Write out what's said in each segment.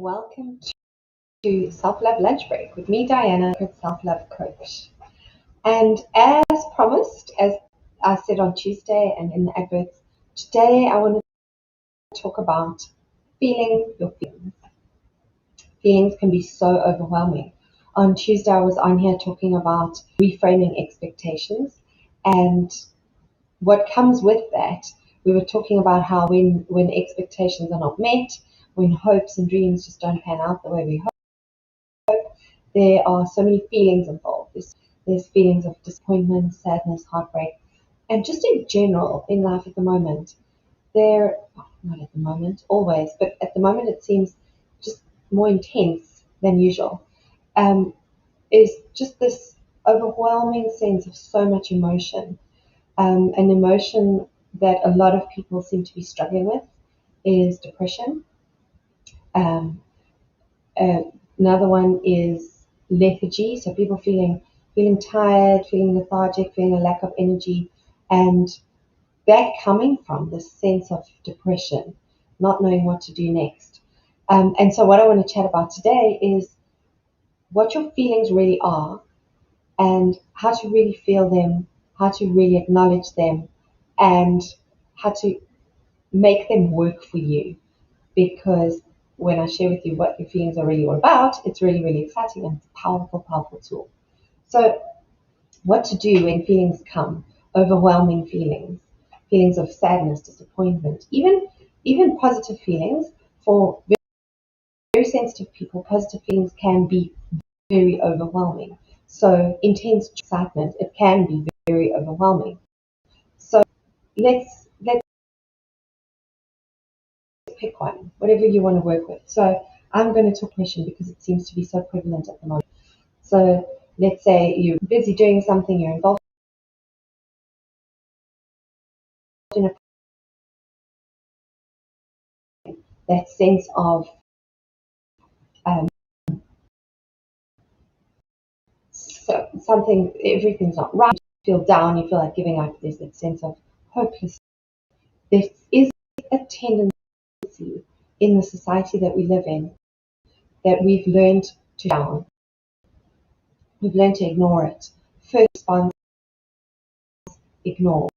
welcome to Self-Love Lunch Break with me, Diana, Self-Love Coach. And as promised, as I said on Tuesday and in the adverts, today I want to talk about feeling your feelings. Feelings can be so overwhelming. On Tuesday, I was on here talking about reframing expectations and what comes with that. We were talking about how when expectations are not met, when hopes and dreams just don't pan out the way we hope, there are so many feelings involved. There's feelings of disappointment, sadness, heartbreak, and just in general in life at the moment. Not at the moment, always, but at the moment it seems just more intense than usual. Is just this overwhelming sense of so much emotion. An emotion that a lot of people seem to be struggling with is depression. Um, uh, Another one is lethargy, so people feeling tired, feeling lethargic, feeling a lack of energy, and that coming from this sense of depression, not knowing what to do next. And so what I want to chat about today is what your feelings really are and how to really feel them, how to really acknowledge them, and how to make them work for you. Because when I share with you what your feelings are really all about, it's really, really exciting and it's a powerful, powerful tool. So what to do when feelings come, overwhelming feelings, feelings of sadness, disappointment, even positive feelings. For very sensitive people, positive feelings can be very overwhelming. So intense excitement, it can be very overwhelming. So let's pick one, whatever you want to work with. So I'm going to talk depression because it seems to be so prevalent at the moment. So let's say you're busy doing something, you're involved in that sense of um, something, everything's not right, you feel down, you feel like giving up, there's that sense of hopelessness. There is a tendency in the society that we live in that we've learned to down. We've learned to ignore it. First response, ignore.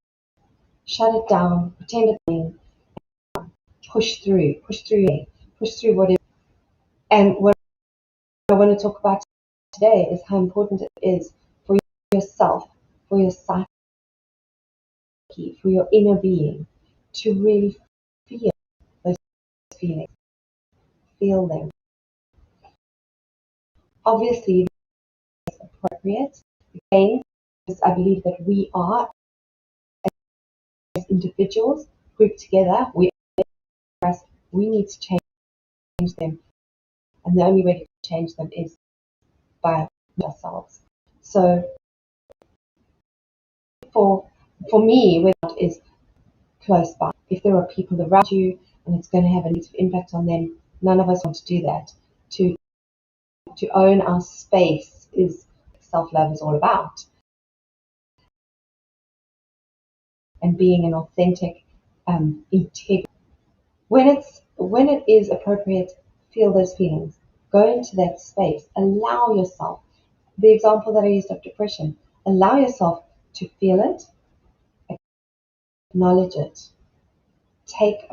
Shut it down, pretend it's nothing, push through whatever. And what I want to talk about today is how important it is for yourself, for your psyche, for your inner being, to really feel those feelings, feel them. Obviously, it's appropriate. Again, because I believe that we are, as individuals, grouped together, we need to change them. And the only way to change them is by ourselves. So for me, whether it is close by, if there are people around you and it's going to have a negative impact on them, none of us want to do that. To own our space is self-love is all about, and being an authentic, integral. When it is appropriate, feel those feelings. Go into that space. Allow yourself. The example that I used of depression. Allow yourself to feel it, acknowledge it, take.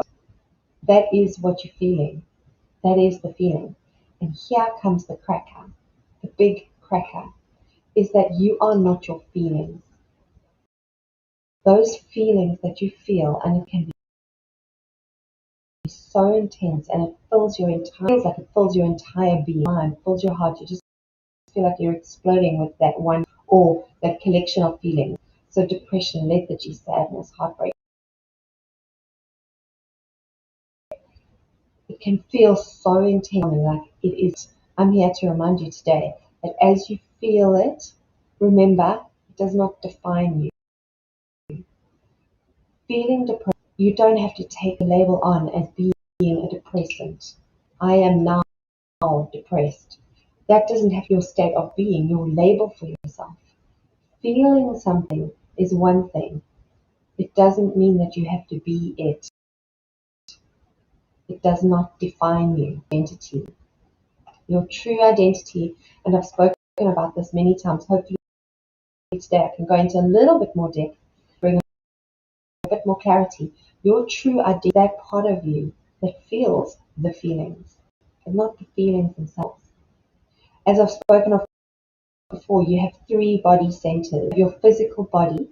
That is what you're feeling. That is the feeling. And here comes the cracker. The big cracker is that you are not your feelings. Those feelings that you feel, and it can be so intense, and it feels like it fills your entire being, mind, fills your heart. You just feel like you're exploding with that one or that collection of feelings. So depression, lethargy, sadness, heartbreak. It can feel so intense, like it is. I'm here to remind you today that as you feel it, remember, it does not define you. Feeling depressed, you don't have to take a label on as being a depressant. I am now depressed. That doesn't have your state of being, your label for yourself. Feeling something is one thing. It doesn't mean that you have to be it. It does not define you, identity. your true identity. And I've spoken about this many times. Hopefully today I can go into a little bit more depth, bring a bit more clarity. Your true identity, that part of you that feels the feelings, and not the feelings themselves. As I've spoken of before, you have three body centers. Your physical body,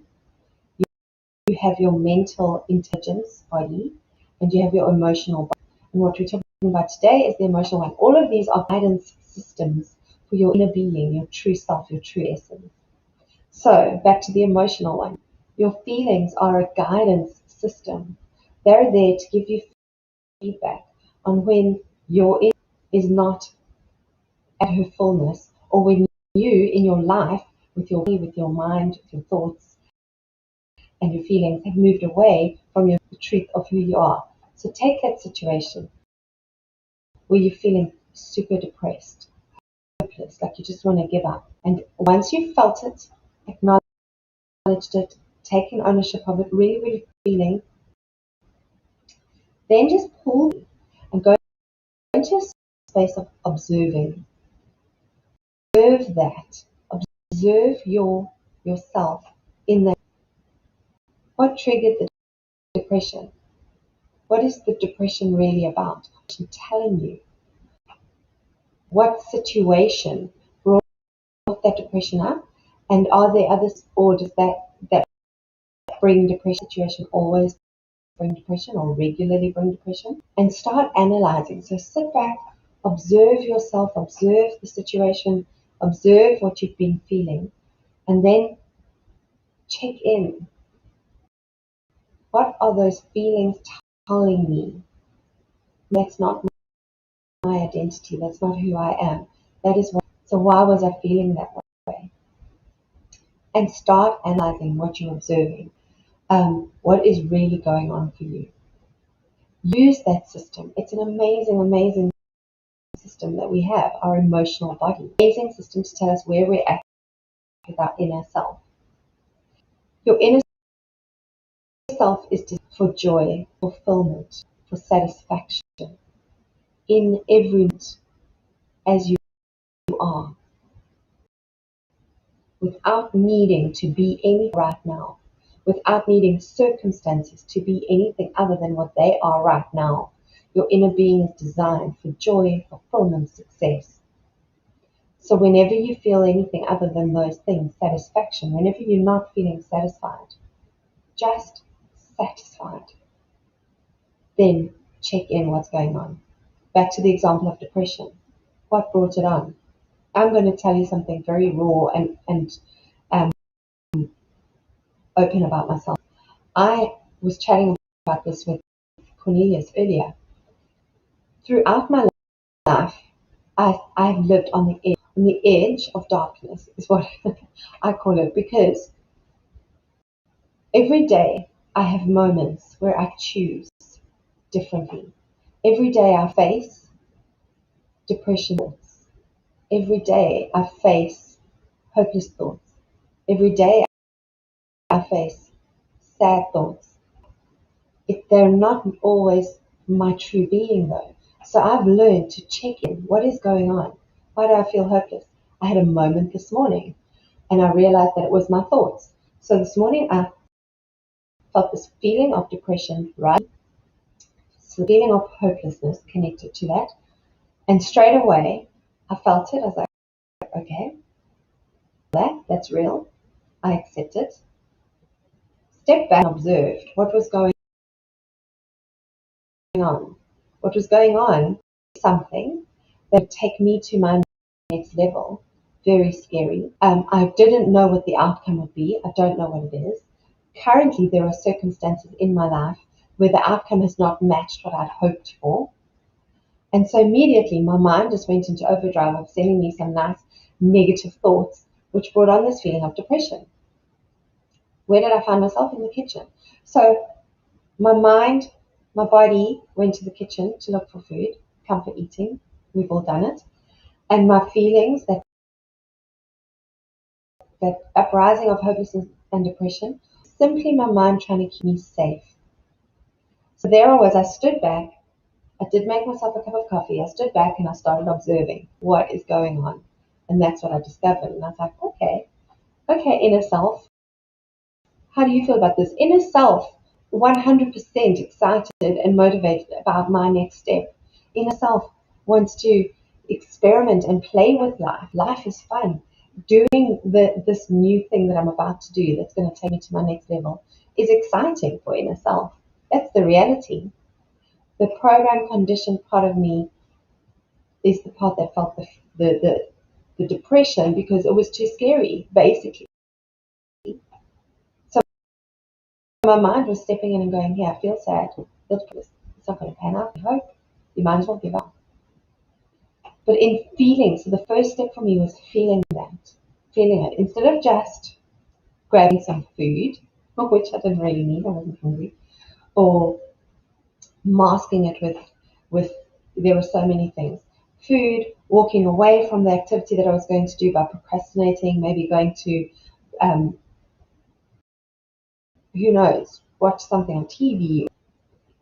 you have your mental intelligence body, and you have your emotional body. And what we're talking about today is the emotional one. All of these are guidance systems for your inner being, your true self, your true essence. So back to the emotional one. Your feelings are a guidance system. They're there to give you feedback on when your inner is not at her fullness, or when you in your life with your mind, with your thoughts and your feelings have moved away from the truth of who you are. So take that situation where you're feeling super depressed, hopeless, like you just want to give up. And once you've felt it, acknowledged it, taken ownership of it, really, really feeling, then just pull and go into a space of observing. Observe that. Observe yourself in that. What triggered the depression? What is the depression really about? I'm telling you. What situation brought that depression up? And are there others, or does that bring depression situation always bring depression or regularly bring depression? And start analyzing. So sit back, observe yourself, observe the situation, observe what you've been feeling, and then check in. What are those feelings telling me? That's not my identity. That's not who I am. That is what. So why was I feeling that way? And start analyzing what you're observing. What is really going on for you? Use that system. It's an amazing, amazing system that we have, our emotional body. Amazing system to tell us where we're at with our inner self. Your inner self is for joy, fulfillment, for satisfaction in every moment as you are, without needing to be any right now, without needing circumstances to be anything other than what they are right now. Your inner being is designed for joy, fulfillment, success. So whenever you feel anything other than those things, satisfaction, whenever you're not feeling satisfied, just satisfied, then check in what's going on. Back to the example of depression. What brought it on? I'm going to tell you something very raw and um, open about myself. I was chatting about this with Cornelius earlier. Throughout my life, I've lived on the edge of darkness, is what I call it, because every day I have moments where I choose differently. Every day I face depression thoughts. Every day I face hopeless thoughts. Every day I face sad thoughts. They're not always my true being though. So I've learned to check in. What is going on? Why do I feel hopeless? I had a moment this morning and I realized that it was my thoughts. So this morning I felt this feeling of depression, right? So the feeling of hopelessness connected to that. And straight away I felt it. I was like, okay, that's real. I accept it. Stepped back and observed what was going on. What was going on, something that would take me to my next level. Very scary. I didn't know what the outcome would be. I don't know what it is. Currently, there are circumstances in my life where the outcome has not matched what I'd hoped for. And so immediately my mind just went into overdrive of sending me some nice negative thoughts, which brought on this feeling of depression. Where did I find myself? In the kitchen. So my mind, my body went to the kitchen to look for food, comfort eating. We've all done it. And my feelings, that uprising of hopelessness and depression, simply my mind trying to keep me safe. So there I was, I stood back, I did make myself a cup of coffee. I stood back and I started observing what is going on. And that's what I discovered. And I was like, okay, inner self, how do you feel about this? Inner self, 100% excited and motivated about my next step. Inner self wants to experiment and play with life. Life is fun. Doing this new thing that I'm about to do that's going to take me to my next level is exciting for inner self. That's the reality. The program conditioned part of me is the part that felt the depression because it was too scary, basically. So my mind was stepping in and going, here, I feel sad. It's not going to pan out. I hope. You might as well give up. But in feeling, so the first step for me was feeling that. Feeling it. Instead of just grabbing some food, which I didn't really need, I wasn't hungry, or masking it with there were so many things. Food, walking away from the activity that I was going to do by procrastinating, maybe going to, who knows, watch something on TV,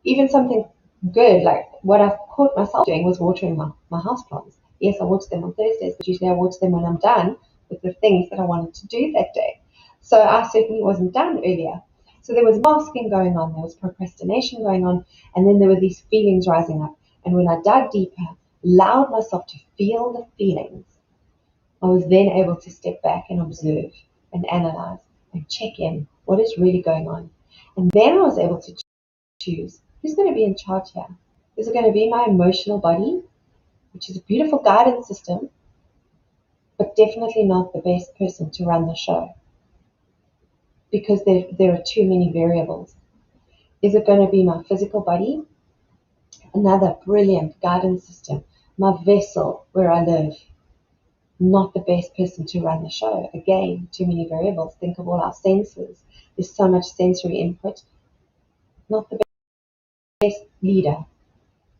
even something good, like what I've caught myself doing was watering my houseplants. Yes, I water them on Thursdays, but usually I water them when I'm done with the things that I wanted to do that day. So I certainly wasn't done earlier. So there was masking going on, there was procrastination going on, and then there were these feelings rising up. And when I dug deeper, allowed myself to feel the feelings, I was then able to step back and observe and analyze and check in what is really going on. And then I was able to choose who's going to be in charge here. Is it going to be my emotional body, which is a beautiful guidance system, but definitely not the best person to run the show because there are too many variables? Is it going to be my physical body, another brilliant guidance system, my vessel where I live? Not the best person to run the show. Again, too many variables. Think of all our senses. There's so much sensory input. Not the best leader.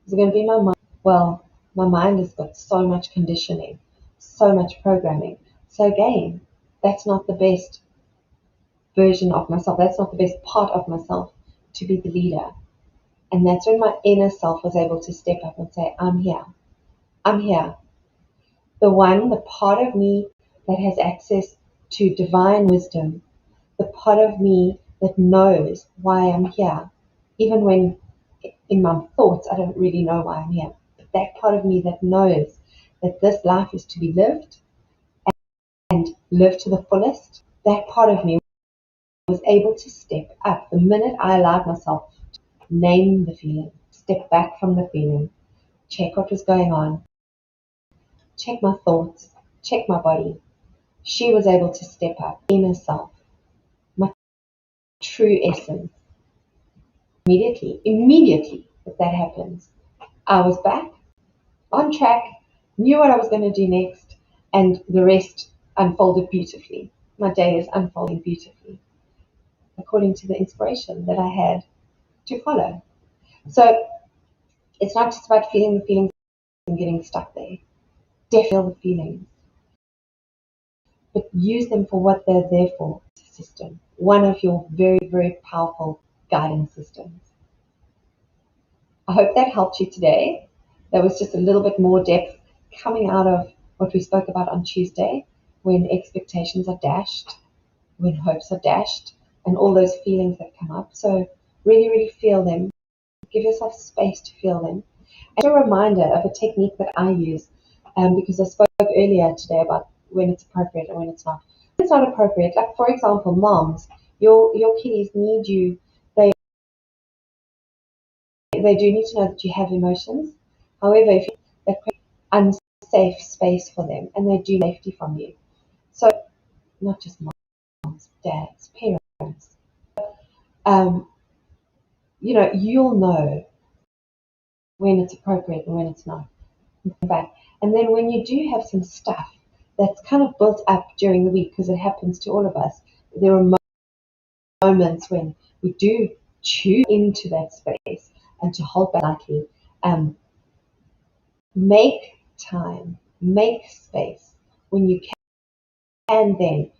Is it going to be my mind? Well, my mind has got so much conditioning, so much programming. So again, that's not the best version of myself. That's not the best part of myself to be the leader. And that's when my inner self was able to step up and say, I'm here. I'm here. The part of me that has access to divine wisdom, the part of me that knows why I'm here, even when in my thoughts I don't really know why I'm here. But that part of me that knows that this life is to be lived and lived to the fullest, that part of me was able to step up the minute I allowed myself to name the feeling, step back from the feeling, check what was going on, check my thoughts, check my body. She was able to step up, inner self, my true essence. Immediately that happens, I was back on track, knew what I was going to do next, and the rest unfolded beautifully. My day is unfolding beautifully according to the inspiration that I had to follow. So it's not just about feeling the feelings and getting stuck there. Definitely feel the feelings, but use them for what they're there for. System, one of your very, very powerful guidance systems. I hope that helped you today. That was just a little bit more depth coming out of what we spoke about on Tuesday, when expectations are dashed, when hopes are dashed, and all those feelings that come up. So really, really feel them. Give yourself space to feel them. And a reminder of a technique that I use, because I spoke earlier today about when it's appropriate and when it's not. When it's not appropriate, like for example, moms, your kiddies need you. They do need to know that you have emotions. However, if you that creates unsafe space for them, and they do safety from you. So not just moms, dads, parents. Um, you'll know when it's appropriate and when it's not. Back. And then when you do have some stuff that's kind of built up during the week, because it happens to all of us, there are moments when we do choose into that space and to hold back lightly. Make time, make space when you can then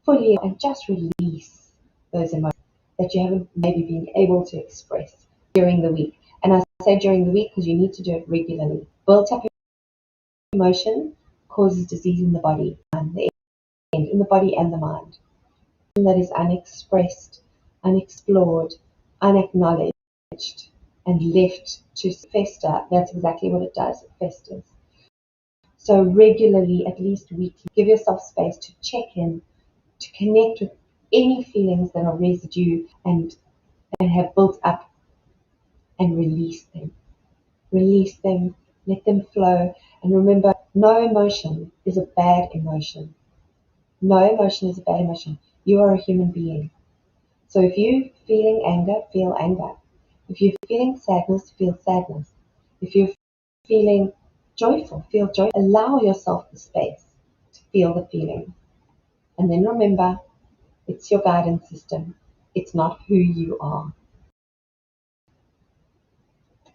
fully and just release those emotions that you haven't maybe been able to express during the week. And I say during the week because you need to do it regularly. Built up emotion causes disease in the body, in the body and the mind. That is unexpressed, unexplored, unacknowledged, and left to fester. That's exactly what it does. It festers. So regularly, at least weekly, give yourself space to check in, to connect with any feelings that are residue and have built up, and release them. Release them, let them flow. And remember, no emotion is a bad emotion. No emotion is a bad emotion. You are a human being. So if you're feeling anger, feel anger. If you're feeling sadness, feel sadness. If you're feeling joyful, feel joy. Allow yourself the space to feel the feeling. And then remember, it's your guidance system. It's not who you are.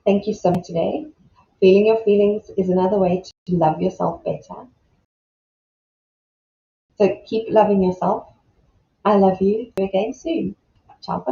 Thank you so much today. Feeling your feelings is another way to love yourself better. So keep loving yourself. I love you. See you again soon. Ciao.